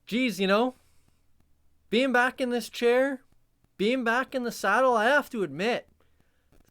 Geez, being back in this chair, being back in the saddle, I have to admit,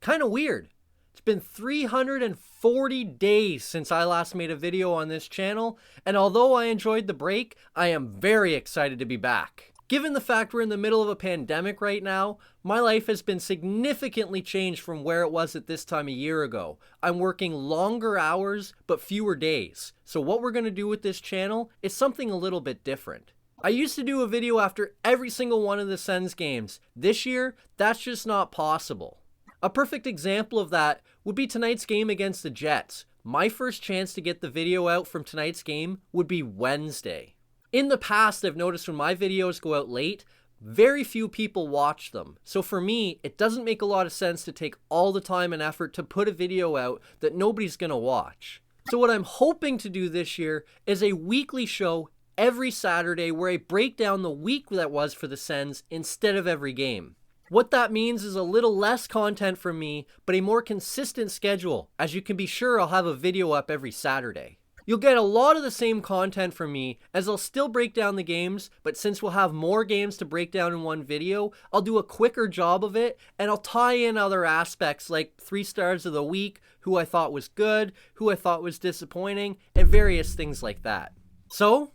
kind of weird. It's been 340 days since I last made a video on this channel, and although I enjoyed the break, I am very excited to be back. Given the fact we're in the middle of a pandemic right now, my life has been significantly changed from where it was at this time a year ago. I'm working longer hours, but fewer days. So what we're going to do with this channel is something a little bit different. I used to do a video after every single one of the Sens games. This year, that's just not possible. A perfect example of that would be tonight's game against the Jets. My first chance to get the video out from tonight's game would be Wednesday. In the past, I've noticed when my videos go out late, very few people watch them. So for me, it doesn't make a lot of sense to take all the time and effort to put a video out that nobody's gonna watch. So what I'm hoping to do this year is a weekly show every Saturday where I break down the week that was for the Sens instead of every game. What that means is a little less content from me, but a more consistent schedule, as you can be sure I'll have a video up every Saturday. You'll get a lot of the same content from me, as I'll still break down the games, but since we'll have more games to break down in one video, I'll do a quicker job of it, and I'll tie in other aspects like 3 stars of the week, who I thought was good, who I thought was disappointing, and various things like that. So,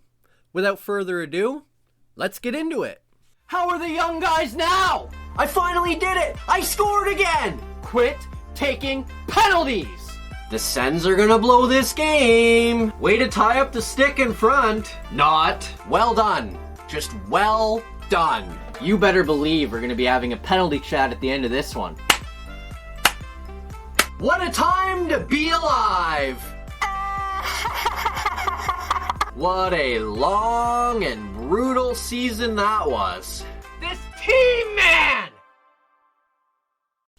without further ado, let's get into it. How are the young guys now? I finally did it! I scored again! Quit taking penalties! The Sens are gonna blow this game! Way to tie up the stick in front. Not. Well done. Just well done. You better believe we're gonna be having a penalty chat at the end of this one. What a time to be alive! What a long and brutal season that was. This team, man!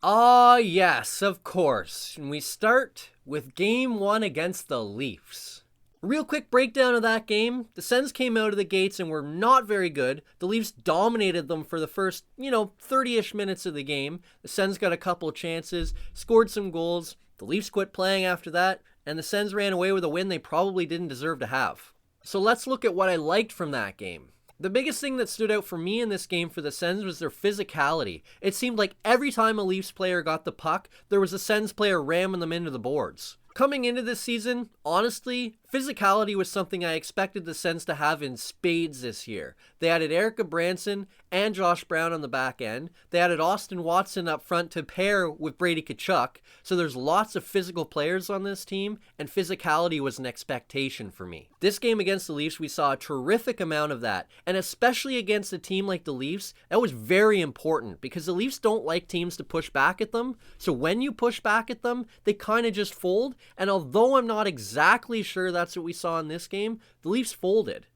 Ah, yes, of course. And we start with Game 1 against the Leafs. A real quick breakdown of that game. The Sens came out of the gates and were not very good. The Leafs dominated them for the first, 30-ish minutes of the game. The Sens got a couple of chances, scored some goals. The Leafs quit playing after that, and the Sens ran away with a win they probably didn't deserve to have. So let's look at what I liked from that game. The biggest thing that stood out for me in this game for the Sens was their physicality. It seemed like every time a Leafs player got the puck, there was a Sens player ramming them into the boards. Coming into this season, honestly, physicality was something I expected the Sens to have in spades this year. They added Erica Branson and Josh Brown on the back end. They added Austin Watson up front to pair with Brady Tkachuk. So there's lots of physical players on this team, and physicality was an expectation for me. This game against the Leafs, we saw a terrific amount of that, and especially against a team like the Leafs, that was very important because the Leafs don't like teams to push back at them. So when you push back at them, they kind of just fold. And although I'm not exactly sure that's what we saw in this game, the Leafs folded.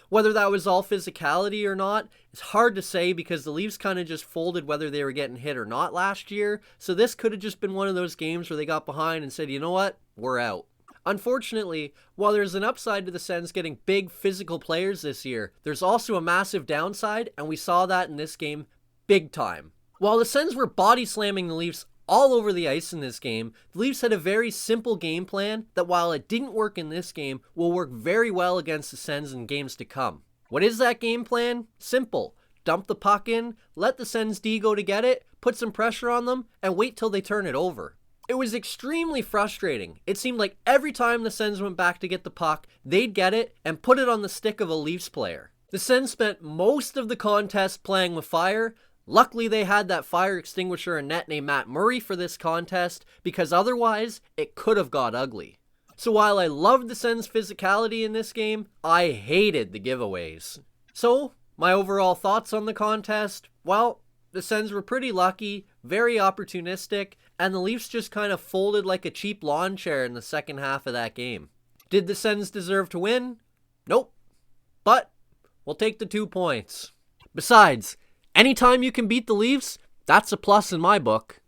Whether that was all physicality or not, it's hard to say because the Leafs kind of just folded whether they were getting hit or not last year. So this could have just been one of those games where they got behind and said, you know what, we're out. Unfortunately, while there's an upside to the Sens getting big physical players this year, there's also a massive downside, and we saw that in this game big time. While the Sens were body slamming the Leafs all over the ice in this game, the Leafs had a very simple game plan that, while it didn't work in this game, will work very well against the Sens in games to come. What is that game plan? Simple. Dump the puck in, let the Sens D go to get it, put some pressure on them, and wait till they turn it over. It was extremely frustrating. It seemed like every time the Sens went back to get the puck, they'd get it and put it on the stick of a Leafs player. The Sens spent most of the contest playing with fire. Luckily, they had that fire extinguisher in net named Matt Murray for this contest, because otherwise, it could have got ugly. So while I loved the Sens' physicality in this game, I hated the giveaways. So, my overall thoughts on the contest? Well, the Sens were pretty lucky, very opportunistic, and the Leafs just kind of folded like a cheap lawn chair in the second half of that game. Did the Sens deserve to win? Nope. But, we'll take the 2 points. Besides, anytime you can beat the Leafs, that's a plus in my book.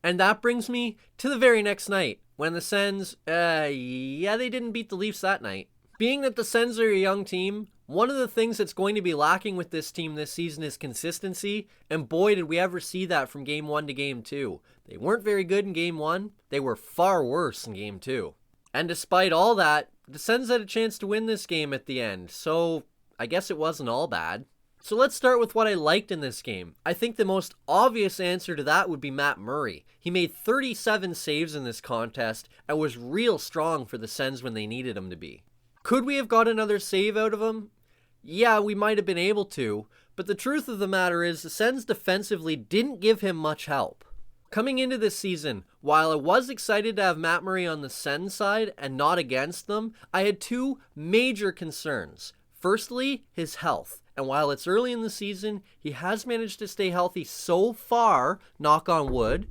And that brings me to the very next night, when the Sens, they didn't beat the Leafs that night. Being that the Sens are a young team, one of the things that's going to be lacking with this team this season is consistency, and boy did we ever see that from Game 1 to Game 2. They weren't very good in Game 1, they were far worse in Game 2. And despite all that, the Sens had a chance to win this game at the end, so I guess it wasn't all bad. So let's start with what I liked in this game. I think the most obvious answer to that would be Matt Murray. He made 37 saves in this contest and was real strong for the Sens when they needed him to be. Could we have got another save out of him? Yeah, we might have been able to, but the truth of the matter is the Sens defensively didn't give him much help. Coming into this season, while I was excited to have Matt Murray on the Sens side and not against them, I had two major concerns. Firstly, his health. And while it's early in the season, he has managed to stay healthy so far, knock on wood,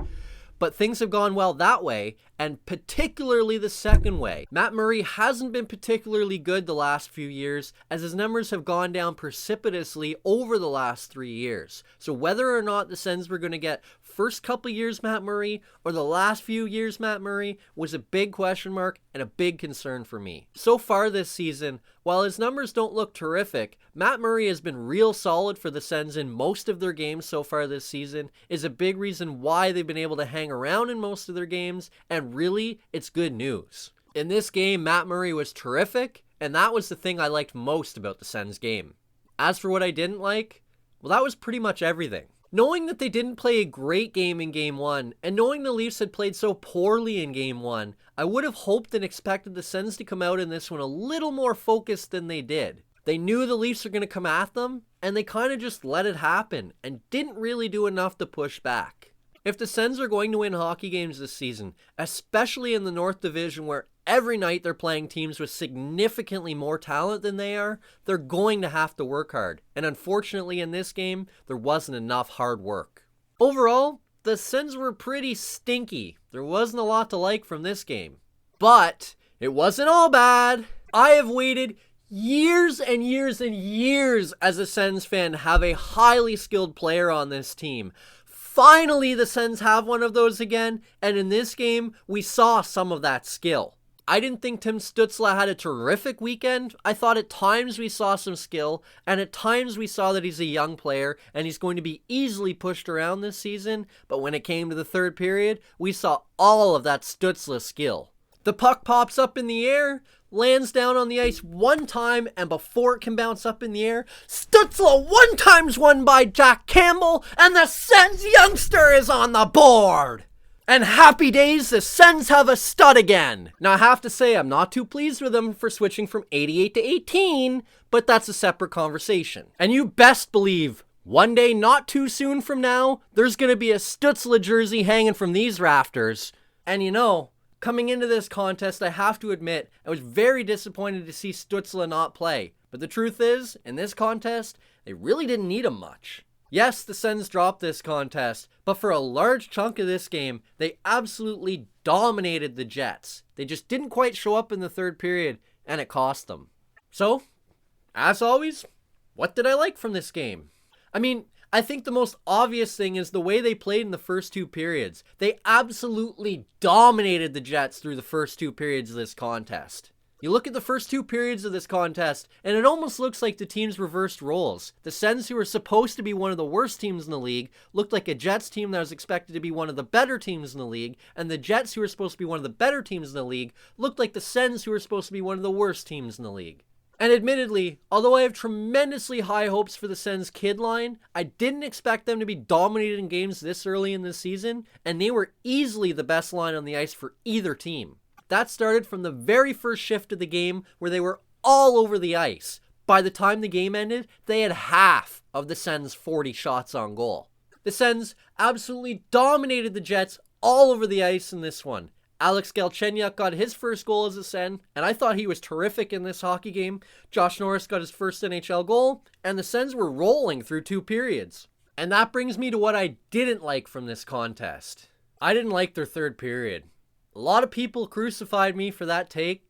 but things have gone well that way, and particularly the second way. Matt Murray hasn't been particularly good the last few years, as his numbers have gone down precipitously over the last 3 years. So whether or not the Sens were going to get first couple years Matt Murray or the last few years Matt Murray was a big question mark and a big concern for me. So far this season, while his numbers don't look terrific, Matt Murray has been real solid for the Sens in most of their games so far this season, is a big reason why they've been able to hang around in most of their games, and really, it's good news. In this game, Matt Murray was terrific, and that was the thing I liked most about the Sens game. As for what I didn't like, well, that was pretty much everything. Knowing that they didn't play a great game in Game 1, and knowing the Leafs had played so poorly in Game 1, I would have hoped and expected the Sens to come out in this one a little more focused than they did. They knew the Leafs were going to come at them, and they kind of just let it happen, and didn't really do enough to push back. If the Sens are going to win hockey games this season, especially in the North Division where every night they're playing teams with significantly more talent than they are, they're going to have to work hard. And unfortunately in this game, there wasn't enough hard work. Overall, the Sens were pretty stinky. There wasn't a lot to like from this game. But it wasn't all bad. I have waited years and years and years as a Sens fan to have a highly skilled player on this team. Finally, the Sens have one of those again, and in this game, we saw some of that skill. I didn't think Tim Stützle had a terrific weekend. I thought at times we saw some skill, and at times we saw that he's a young player, and he's going to be easily pushed around this season, but when it came to the third period, we saw all of that Stützle skill. The puck pops up in the air, lands down on the ice one time, and before it can bounce up in the air, Stützle 1x1 by Jack Campbell, and the Sens youngster is on the board! And happy days, the Sens have a stud again! Now I have to say I'm not too pleased with them for switching from 88 to 18, but that's a separate conversation. And you best believe, one day not too soon from now, there's gonna be a Stützle jersey hanging from these rafters. And you know, coming into this contest, I have to admit, I was very disappointed to see Stützle not play. But the truth is, in this contest, they really didn't need him much. Yes, the Sens dropped this contest, but for a large chunk of this game, they absolutely dominated the Jets. They just didn't quite show up in the third period, and it cost them. So, as always, what did I like from this game? I think the most obvious thing is the way they played in the first two periods. They absolutely dominated the Jets through the first two periods of this contest. You look at the first two periods of this contest, and it almost looks like the teams reversed roles. The Sens, who were supposed to be one of the worst teams in the league, looked like a Jets team that was expected to be one of the better teams in the league, and the Jets, who were supposed to be one of the better teams in the league, looked like the Sens, who were supposed to be one of the worst teams in the league. And admittedly, although I have tremendously high hopes for the Sens kid line, I didn't expect them to be dominating games this early in the season, and they were easily the best line on the ice for either team. That started from the very first shift of the game where they were all over the ice. By the time the game ended, they had half of the Sens' 40 shots on goal. The Sens absolutely dominated the Jets all over the ice in this one. Alex Galchenyuk got his first goal as a Sen, and I thought he was terrific in this hockey game. Josh Norris got his first NHL goal, and the Sens were rolling through two periods. And that brings me to what I didn't like from this contest. I didn't like their third period. A lot of people crucified me for that take,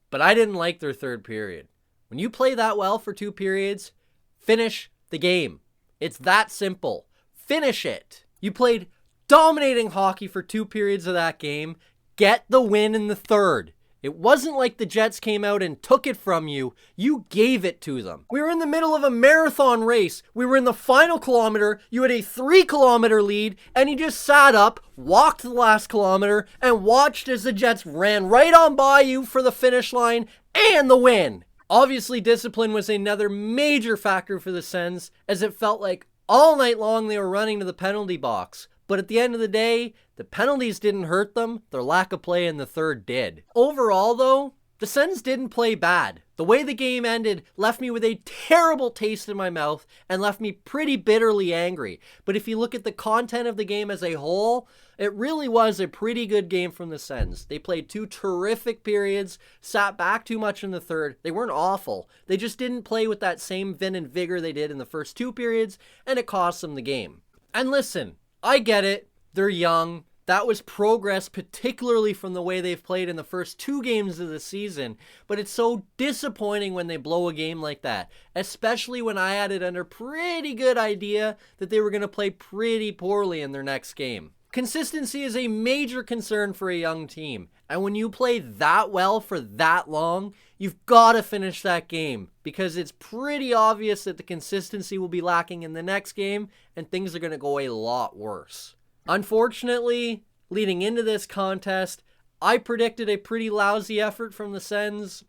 but I didn't like their third period. When you play that well for two periods, finish the game. It's that simple. Finish it. You played dominating hockey for two periods of that game. Get the win in the third. It wasn't like the Jets came out and took it from you. You gave it to them. We were in the middle of a marathon race. We were in the final kilometer. You had a 3-kilometer lead, and you just sat up, walked the last kilometer, and watched as the Jets ran right on by you for the finish line and the win. Obviously, discipline was another major factor for the Sens, as it felt like all night long they were running to the penalty box. But at the end of the day, the penalties didn't hurt them, their lack of play in the third did. Overall though, the Sens didn't play bad. The way the game ended left me with a terrible taste in my mouth and left me pretty bitterly angry. But if you look at the content of the game as a whole, it really was a pretty good game from the Sens. They played 2 terrific periods, sat back too much in the third. They weren't awful. They just didn't play with that same vim and vigor they did in the first 2 periods, and it cost them the game. And listen, I get it. They're young. That was progress, particularly from the way they've played in the first 2 games of the season, but it's so disappointing when they blow a game like that, especially when I had it under pretty good idea that they were going to play pretty poorly in their next game. Consistency is a major concern for a young team, and when you play that well for that long, you've got to finish that game, because it's pretty obvious that the consistency will be lacking in the next game, and things are going to go a lot worse. Unfortunately, leading into this contest, I predicted a pretty lousy effort from the Sens,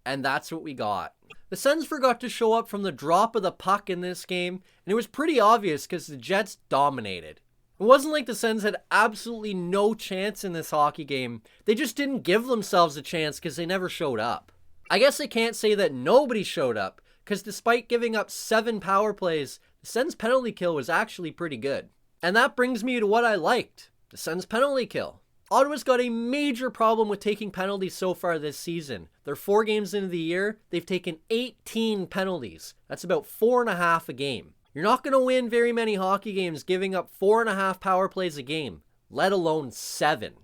and that's what we got. The Sens forgot to show up from the drop of the puck in this game, and it was pretty obvious because the Jets dominated. It wasn't like the Sens had absolutely no chance in this hockey game. They just didn't give themselves a chance because they never showed up. I guess I can't say that nobody showed up, because despite giving up 7 power plays, the Sens penalty kill was actually pretty good. And that brings me to what I liked, the Sens penalty kill. Ottawa's got a major problem with taking penalties so far this season. They're 4 games into the year, they've taken 18 penalties. That's about 4.5 a game. You're not going to win very many hockey games giving up 4.5 power plays a game, let alone 7.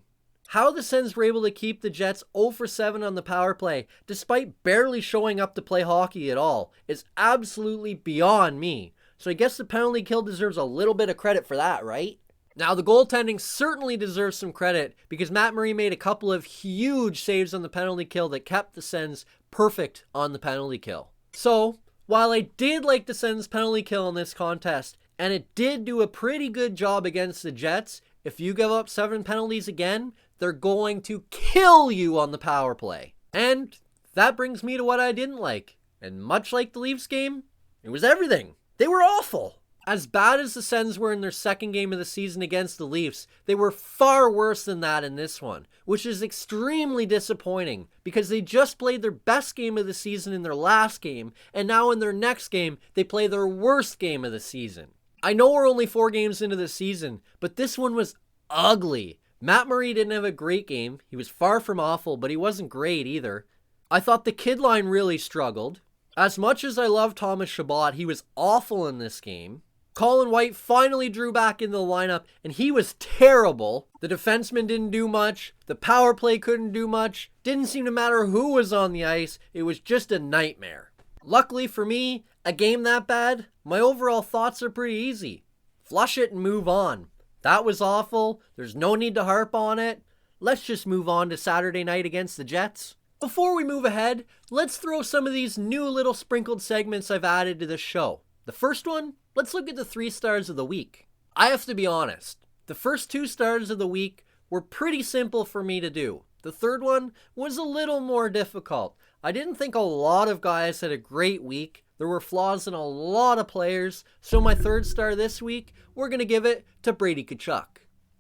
How the Sens were able to keep the Jets 0 for 7 on the power play, despite barely showing up to play hockey at all, is absolutely beyond me. So I guess the penalty kill deserves a little bit of credit for that, right? Now, the goaltending certainly deserves some credit because Matt Murray made a couple of huge saves on the penalty kill that kept the Sens perfect on the penalty kill. So, while I did like the Sens penalty kill in this contest, and it did do a pretty good job against the Jets, if you give up 7 penalties again, they're going to kill you on the power play. And that brings me to what I didn't like. And much like the Leafs game, it was everything. They were awful. As bad as the Sens were in their second game of the season against the Leafs, they were far worse than that in this one, which is extremely disappointing because they just played their best game of the season in their last game, and now in their next game, they play their worst game of the season. I know we're only 4 games into the season, but this one was ugly. Matt Murray didn't have a great game. He was far from awful, but he wasn't great either. I thought the kid line really struggled. As much as I love Thomas Chabot, he was awful in this game. Colin White finally drew back into the lineup, and he was terrible. The defenseman didn't do much. The power play couldn't do much. Didn't seem to matter who was on the ice. It was just a nightmare. Luckily for me, a game that bad, my overall thoughts are pretty easy. Flush it and move on. That was awful. There's no need to harp on it. Let's just move on to Saturday night against the Jets. Before we move ahead, let's throw some of these new little sprinkled segments I've added to this show. The first one, let's look at the 3 stars of the week. I have to be honest, the first 2 stars of the week were pretty simple for me to do. The third one was a little more difficult. I didn't think a lot of guys had a great week. There were flaws in a lot of players, so my 3rd star this week, we're going to give it to Brady Tkachuk.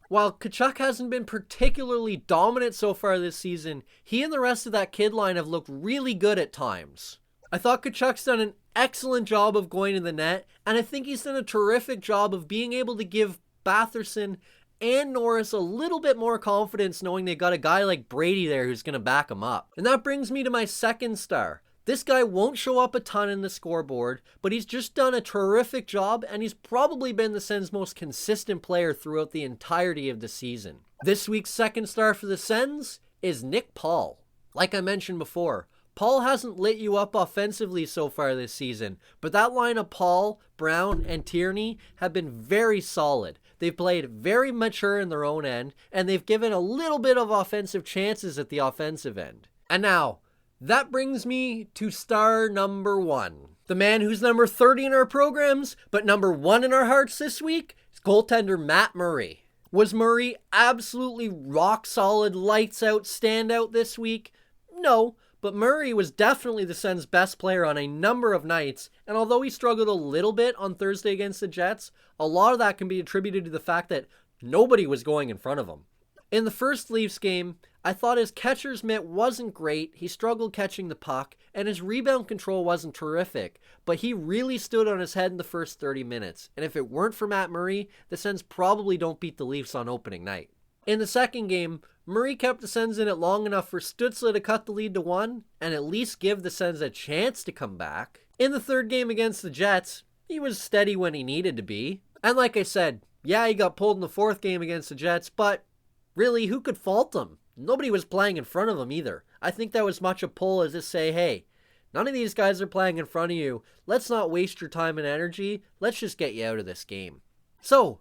While Tkachuk hasn't been particularly dominant so far this season, he and the rest of that kid line have looked really good at times. I thought Tkachuk's done an excellent job of going to the net, and I think he's done a terrific job of being able to give Batherson and Norris a little bit more confidence knowing they got a guy like Brady there who's going to back him up. And that brings me to my 2nd star. This guy won't show up a ton in the scoreboard, but he's just done a terrific job, and he's probably been the Sens' most consistent player throughout the entirety of the season. This week's 2nd star for the Sens is Nick Paul. Like I mentioned before, Paul hasn't lit you up offensively so far this season, but that line of Paul, Brown, and Tierney have been very solid. They've played very mature in their own end, and they've given a little bit of offensive chances at the offensive end. And now, that brings me to star number 1. The man who's number 30 in our programs, but number 1 in our hearts this week, is goaltender Matt Murray. Was Murray absolutely rock solid, lights out, standout this week? No, But Murray was definitely the Sens' best player on a number of nights, and although he struggled a little bit on Thursday against the Jets, a lot of that can be attributed to the fact that nobody was going in front of him. In the first Leafs game, I thought his catcher's mitt wasn't great, he struggled catching the puck, and his rebound control wasn't terrific, but he really stood on his head in the first 30 minutes, and if it weren't for Matt Murray, the Sens probably don't beat the Leafs on opening night. In the second game, Murray kept the Sens in it long enough for Stützle to cut the lead to 1 and at least give the Sens a chance to come back. In the third game against the Jets, he was steady when he needed to be. And like I said, yeah, he got pulled in the fourth game against the Jets, but really, who could fault him? Nobody was playing in front of him either. I think that was much a pull as to say, hey, none of these guys are playing in front of you. Let's not waste your time and energy. Let's just get you out of this game. So,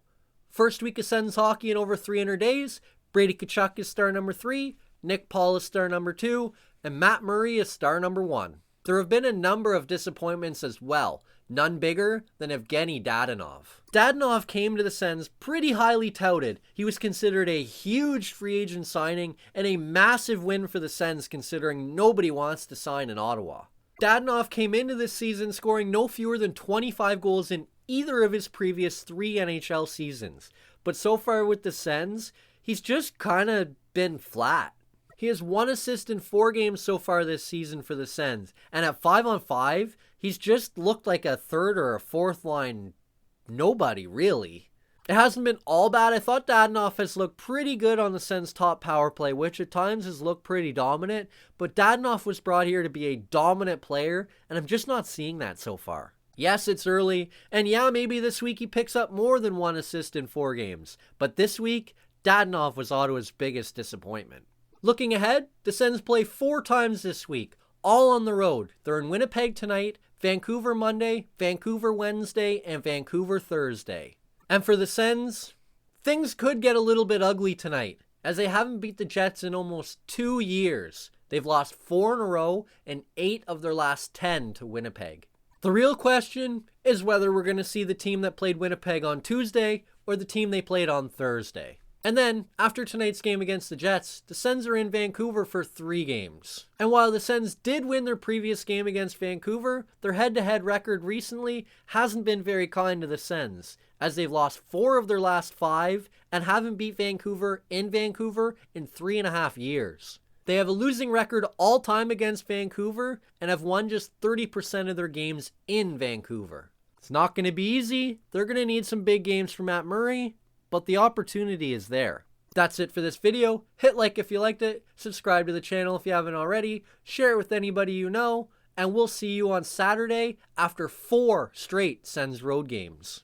first week of Sens hockey in over 300 days. Brady Tkachuk is star number 3, Nick Paul is star number 2, and Matt Murray is star number 1. There have been a number of disappointments as well, none bigger than Evgeny Dadonov. Dadonov came to the Sens pretty highly touted. He was considered a huge free agent signing and a massive win for the Sens considering nobody wants to sign in Ottawa. Dadonov came into this season scoring no fewer than 25 goals in either of his previous 3 NHL seasons, but so far with the Sens, he's just kind of been flat. He has 1 assist in 4 games so far this season for the Sens, and at 5-on-5, he's just looked like a third or a fourth line nobody, really. It hasn't been all bad. I thought Dadonov has looked pretty good on the Sens' top power play, which at times has looked pretty dominant, but Dadonov was brought here to be a dominant player, and I'm just not seeing that so far. Yes, it's early, and yeah, maybe this week he picks up more than 1 assist in 4 games, but this week, Dadonov was Ottawa's biggest disappointment. Looking ahead, the Sens play 4 times this week, all on the road. They're in Winnipeg tonight, Vancouver Monday, Vancouver Wednesday, and Vancouver Thursday. And for the Sens, things could get a little bit ugly tonight, as they haven't beat the Jets in almost 2 years. They've lost 4 in a row and 8 of their last 10 to Winnipeg. The real question is whether we're going to see the team that played Winnipeg on Tuesday or the team they played on Thursday. And then, after tonight's game against the Jets, the Sens are in Vancouver for 3 games. And while the Sens did win their previous game against Vancouver, their head-to-head record recently hasn't been very kind to the Sens, as they've lost 4 of their last 5 and haven't beat Vancouver in 3.5 years. They have a losing record all time against Vancouver and have won just 30% of their games in Vancouver. It's not going to be easy. They're going to need some big games from Matt Murray, but the opportunity is there. That's it for this video. Hit like if you liked it, subscribe to the channel if you haven't already, share it with anybody you know, and we'll see you on Saturday after 4 straight Sens road games.